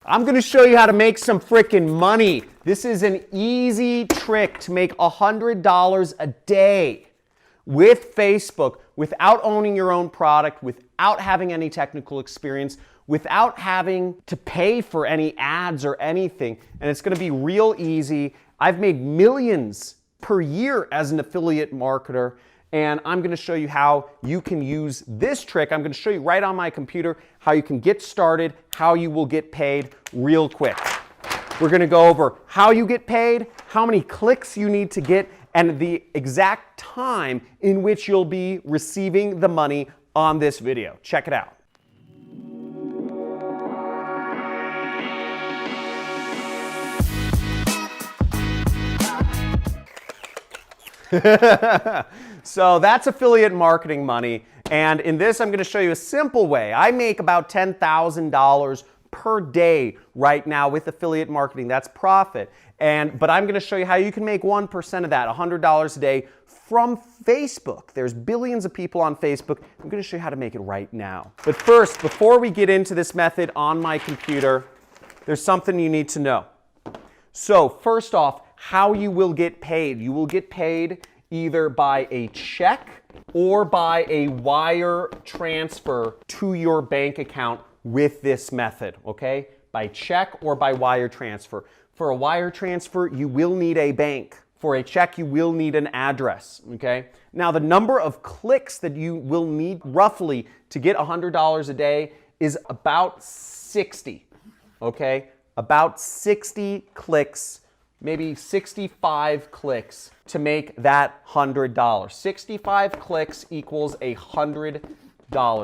I'm going to show you how to make some freaking money. This is an easy trick to make $100 a day with Facebook without owning your own product, without having any technical experience, without having to pay for any ads or anything. And it's going to be real easy. I've made millions per year as an affiliate marketer. And I'm going to show you how you can use this trick. I'm going to show you right on my computer how you can get started, how you will get paid real quick. We're going to go over how you get paid, how many clicks you need to get, and the exact time in which you'll be receiving the money on this video. Check it out. So that's affiliate marketing money, and in this I'm going to show you a simple way. I make about $10,000 per day right now with affiliate marketing. That's profit. But I'm going to show you how you can make 1% of that, $100 a day from Facebook. There's billions of people on Facebook. I'm going to show you how to make it right now. But first, before we get into this method on my computer, there's something you need to know. So first off, how you will get paid. You will get paid either by a check or by a wire transfer to your bank account with this method, okay? By check or by wire transfer. For a wire transfer, you will need a bank. For a check, you will need an address, okay? Now, the number of clicks that you will need roughly to get $100 a day is about 60, okay? About 60 clicks, maybe 65 clicks to make that $100. 65 clicks equals $100.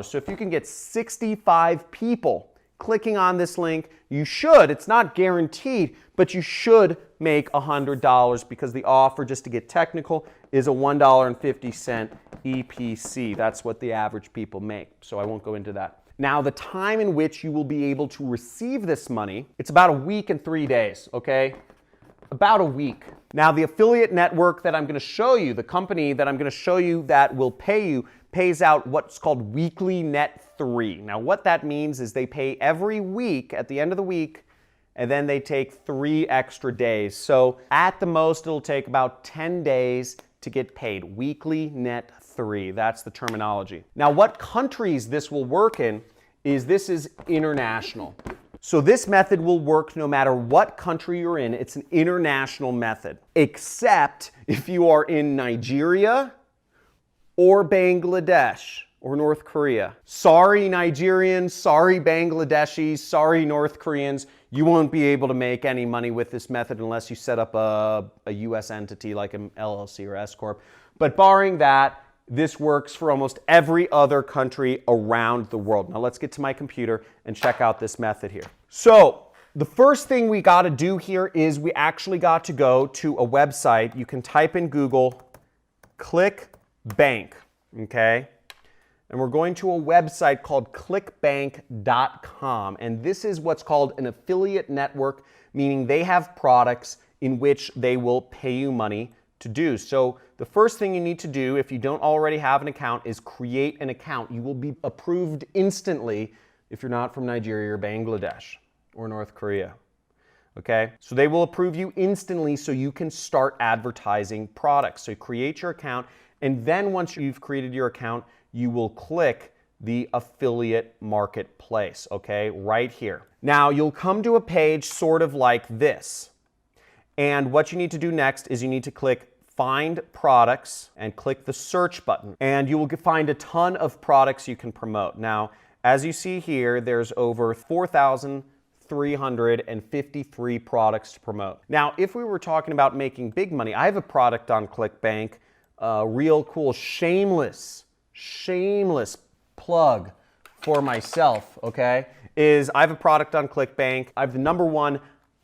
So if you can get 65 people clicking on this link, you should, it's not guaranteed, but you should make $100 because the offer, just to get technical, is a $1.50 EPC. That's what the average people make, so I won't go into that. Now, the time in which you will be able to receive this money, it's about a week and 3 days, okay? About a week. Now, the affiliate network that I'm going to show you, the company that I'm going to show you that will pay you, pays out what's called weekly net 3. Now, what that means is they pay every week at the end of the week, and then they take 3 extra days. So at the most, it'll take about 10 days to get paid. Weekly net 3. That's the terminology. Now, what countries this will work in is this is international. So this method will work no matter what country you're in. It's an international method, except if you are in Nigeria or Bangladesh or North Korea. Sorry, Nigerians, sorry, Bangladeshis, sorry, North Koreans. You won't be able to make any money with this method unless you set up a US entity like an LLC or S Corp. But barring that, this works for almost every other country around the world. Now let's get to my computer and check out this method here. So the first thing we got to do here is we actually got to go to a website. You can type in Google, ClickBank, okay? And we're going to a website called clickbank.com. And this is what's called an affiliate network, meaning they have products in which they will pay you money to do. So the first thing you need to do, if you don't already have an account, is create an account. You will be approved instantly if you're not from Nigeria or Bangladesh or North Korea. Okay? So they will approve you instantly so you can start advertising products. So create your account, and then once you've created your account, you will click the affiliate marketplace, okay? Right here. Now you'll come to a page sort of like this. And what you need to do next is you need to click Find Products and click the search button. And you will find a ton of products you can promote. Now, as you see here, there's over 4,353 products to promote. Now, if we were talking about making big money, I have a product on ClickBank, real cool, shameless plug for myself, okay, is I have a product on ClickBank. I have the #1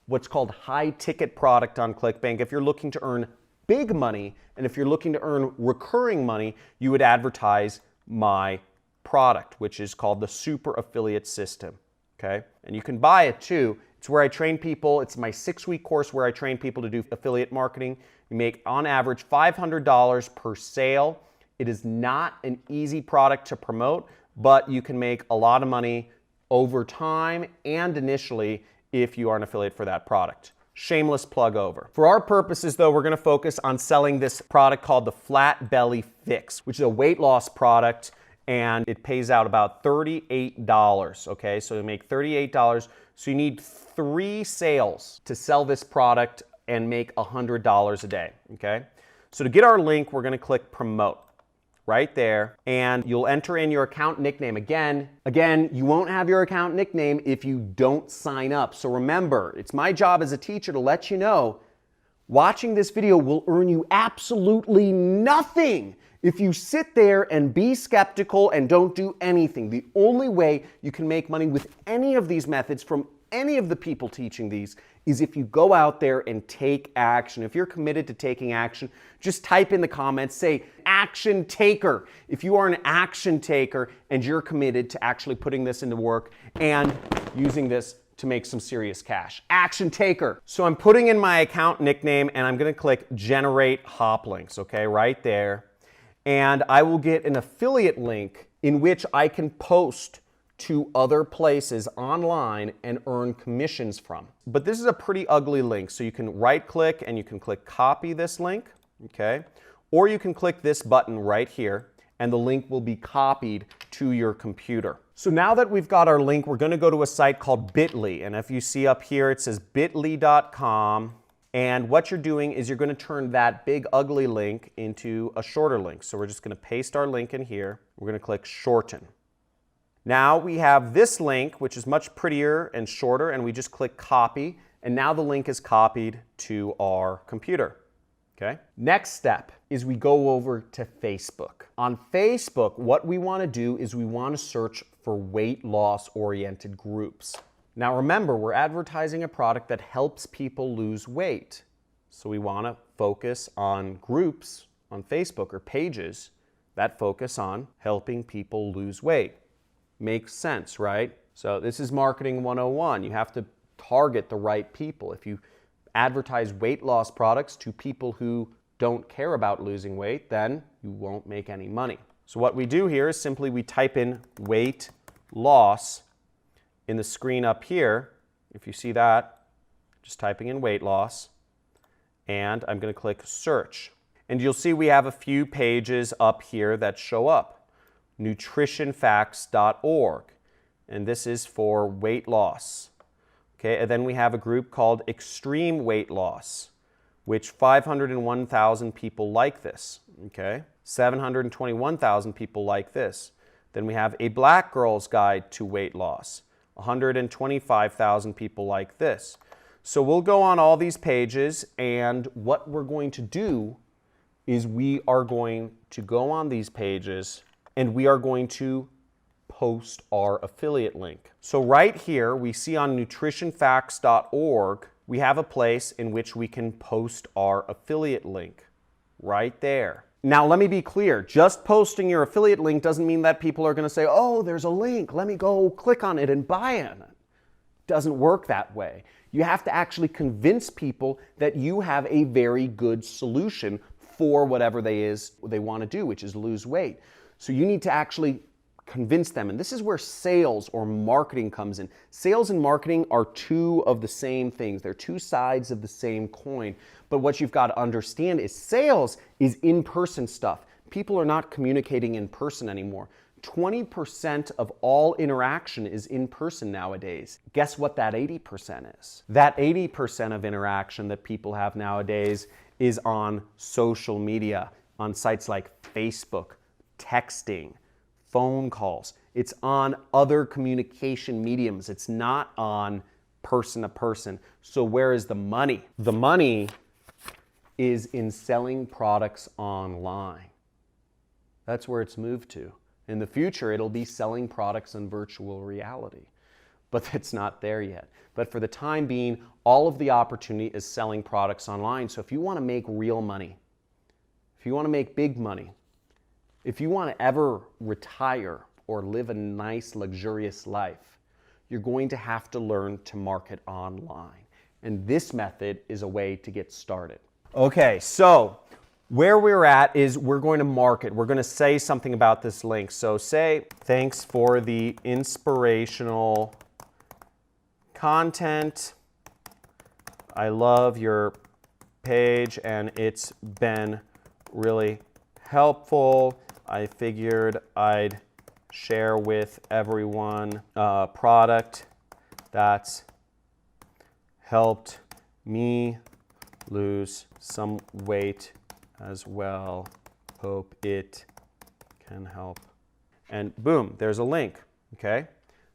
what's called high ticket product on ClickBank. If you're looking to earn big money and if you're looking to earn recurring money, you would advertise my product, which is called the Super Affiliate System, okay? And you can buy it too. It's where I train people. It's my 6-week course where I train people to do affiliate marketing. You make on average $500 per sale. It is not an easy product to promote, but you can make a lot of money over time and initially if you are an affiliate for that product. Shameless plug over. For our purposes though, we're gonna focus on selling this product called the Flat Belly Fix, which is a weight loss product, and it pays out about $38, okay? So you make $38, so you need 3 sales to sell this product and make $100 a day, okay? So to get our link, we're gonna click promote right there, and you'll enter in your account nickname. Again, you won't have your account nickname if you don't sign up. So remember, it's my job as a teacher to let you know, watching this video will earn you absolutely nothing if you sit there and be skeptical and don't do anything. The only way you can make money with any of these methods from any of the people teaching these is if you go out there and take action. If you're committed to taking action, just type in the comments, say action taker. If you are an action taker and you're committed to actually putting this into work and using this to make some serious cash. Action taker. So I'm putting in my account nickname and I'm gonna click generate hop links, okay, right there. And I will get an affiliate link in which I can post to other places online and earn commissions from. But this is a pretty ugly link, so you can right click and you can click copy this link, okay? Or you can click this button right here and the link will be copied to your computer. So now that we've got our link, we're gonna go to a site called Bitly, and if you see up here it says bitly.com, and what you're doing is you're gonna turn that big ugly link into a shorter link. So we're just gonna paste our link in here, we're gonna click shorten. Now we have this link, which is much prettier and shorter, and we just click copy, and now the link is copied to our computer, okay? Next step is we go over to Facebook. On Facebook, what we wanna do is we wanna search for weight loss oriented groups. Now remember, we're advertising a product that helps people lose weight. So we wanna focus on groups on Facebook or pages that focus on helping people lose weight. Makes sense, right? So this is marketing 101. You have to target the right people. If you advertise weight loss products to people who don't care about losing weight, then you won't make any money. So what we do here is simply we type in weight loss in the screen up here. If you see that, just typing in weight loss, and I'm going to click search. And you'll see we have a few pages up here that show up. nutritionfacts.org, and this is for weight loss. Okay, and then we have a group called Extreme Weight Loss, which 501,000 people like this. Okay, 721,000 people like this. Then we have A Black Girl's Guide to Weight Loss, 125,000 people like this. So we'll go on all these pages, and what we're going to do is we are going to go on these pages and we are going to post our affiliate link. So right here, we see on nutritionfacts.org, we have a place in which we can post our affiliate link right there. Now, let me be clear. Just posting your affiliate link doesn't mean that people are gonna say, oh, there's a link, let me go click on it and buy it. Doesn't work that way. You have to actually convince people that you have a very good solution for whatever they want to do, which is lose weight. So you need to actually convince them. And this is where sales or marketing comes in. Sales and marketing are two of the same things. They're two sides of the same coin. But what you've got to understand is sales is in-person stuff. People are not communicating in person anymore. 20% of all interaction is in person nowadays. Guess what that 80% is? That 80% of interaction that people have nowadays is on social media, on sites like Facebook, texting, phone calls. It's on other communication mediums. It's not on person to person. So where is the money? The money is in selling products online. That's where it's moved to. In the future, it'll be selling products in virtual reality, but it's not there yet. But for the time being, all of the opportunity is selling products online. So if you want to make real money, if you want to make big money, if you want to ever retire or live a nice, luxurious life, you're going to have to learn to market online. And this method is a way to get started. Okay, so where we're at is we're going to market. We're going to say something about this link. So say, thanks for the inspirational content. I love your page and it's been really helpful. I figured I'd share with everyone a product that's helped me lose some weight as well. Hope it can help. And boom, there's a link, okay?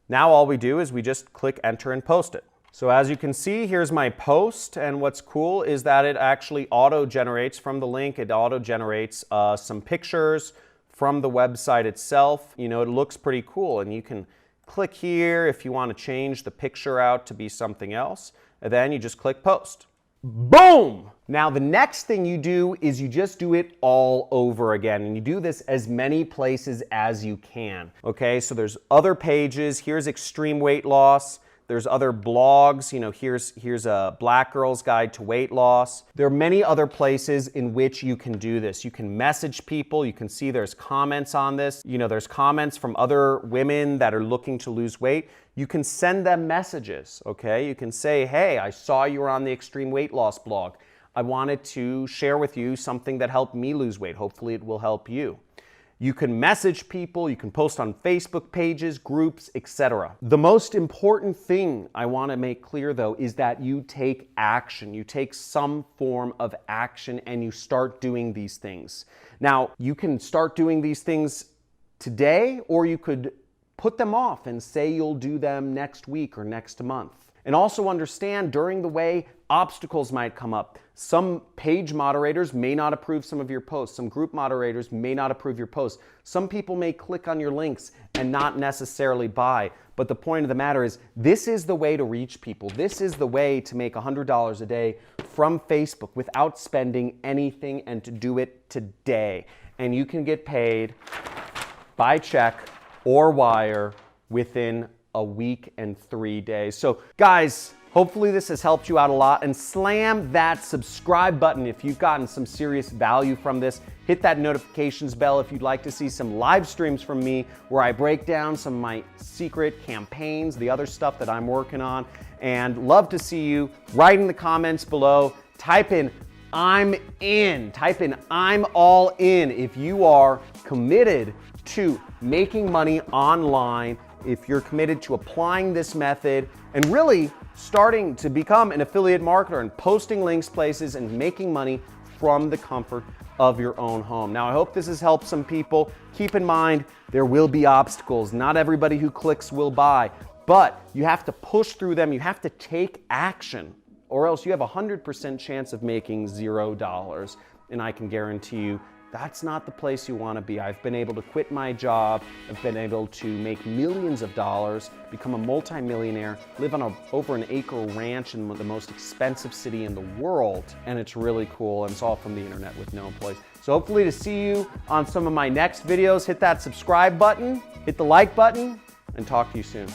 Now all we do is we just click enter and post it. So as you can see, here's my post, and what's cool is that it actually auto-generates from the link. It auto-generates some pictures from the website itself. You know, it looks pretty cool, and you can click here if you want to change the picture out to be something else, and then you just click post. Boom! Now the next thing you do is you just do it all over again, and you do this as many places as you can. Okay, so there's other pages. Here's extreme weight loss. There's other blogs, you know, here's a Black Girl's Guide to Weight Loss. There are many other places in which you can do this. You can message people, you can see there's comments on this. You know, there's comments from other women that are looking to lose weight. You can send them messages, okay? You can say, hey, I saw you were on the Extreme Weight Loss blog. I wanted to share with you something that helped me lose weight. Hopefully it will help you. You can message people, you can post on Facebook pages, groups, etc. The most important thing I want to make clear though is that you take action. You take some form of action and you start doing these things. Now, you can start doing these things today, or you could put them off and say you'll do them next week or next month. And also understand during the way obstacles might come up. Some page moderators may not approve some of your posts. Some group moderators may not approve your posts. Some people may click on your links and not necessarily buy. But the point of the matter is, this is the way to reach people. This is the way to make $100 a day from Facebook without spending anything, and to do it today. And you can get paid by check or wire within a week and 3 days. So guys, hopefully this has helped you out a lot, and slam that subscribe button if you've gotten some serious value from this. Hit that notifications bell if you'd like to see some live streams from me where I break down some of my secret campaigns, the other stuff that I'm working on, and love to see you. Write in the comments below, type in I'm in, type in I'm all in if you are committed to making money online, if you're committed to applying this method and really starting to become an affiliate marketer and posting links places and making money from the comfort of your own home. Now, I hope this has helped some people. Keep in mind, there will be obstacles. Not everybody who clicks will buy, but you have to push through them. You have to take action, or else you have a 100% chance of making $0. And I can guarantee you, that's not the place you want to be. I've been able to quit my job. I've been able to make millions of dollars, become a multimillionaire, live on over an acre ranch in the most expensive city in the world. And it's really cool. And it's all from the internet with no employees. So hopefully to see you on some of my next videos. Hit that subscribe button, hit the like button, and talk to you soon.